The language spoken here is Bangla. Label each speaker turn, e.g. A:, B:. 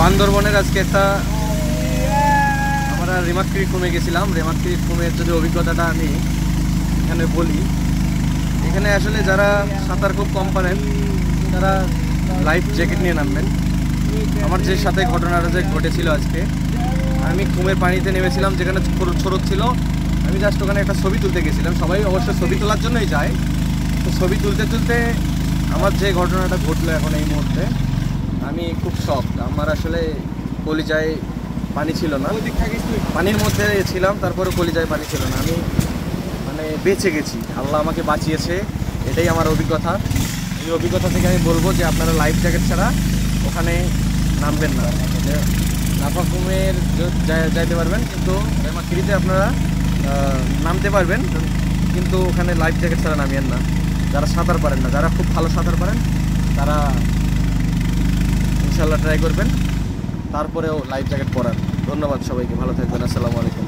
A: বান্দরবনের আজকে একটা আমরা রেমাক্রিক কমে গেছিলাম। রেমাক্রিক কমের যদি অভিজ্ঞতাটা আমি এখানে বলি, এখানে আসলে যারা সাঁতার খুব কম পারেন তারা লাইফ জ্যাকেট নিয়ে নামবেন। আমার যে সাথে ঘটনাটা যে ঘটেছিল আজকে, আমি কুমের পানিতে নেমেছিলাম যেখানে স্রোত ছিল। আমি জাস্ট ওখানে একটা ছবি তুলতে গেছিলাম, সবাই অবশ্য ছবি তোলার জন্যই যায়। তো ছবি তুলতে তুলতে আমার যে ঘটনাটা ঘটলো এখন এই মুহূর্তে, আমি খুব শকড। আমার আসলে কলিজায় পানি ছিল না, পানির মধ্যে ছিলাম, তারপরে কলিজায় পানি ছিল না। আমি মানে বেঁচে গেছি, আল্লাহ আমাকে বাঁচিয়েছে, এটাই আমার অভিজ্ঞতা। এই অভিজ্ঞতা থেকে আমি বলবো যে আপনারা লাইফ জ্যাকেট ছাড়া ওখানে নামবেন না। নাফা কুমের যাইতে পারবেন, কিন্তু রেমাক্রিতে আপনারা নামতে পারবেন, কিন্তু ওখানে লাইফ জ্যাকেট ছাড়া নামিয়েন না। যারা সাঁতার পারেন না, যারা খুব ভালো সাঁতার পারেন তারা ইনশাল্লাহ ট্রাই করবেন, তারপরেও লাইফ জ্যাকেট পরান। ধন্যবাদ সবাইকে, ভালো থাকবেন। আসসালামু আলাইকুম।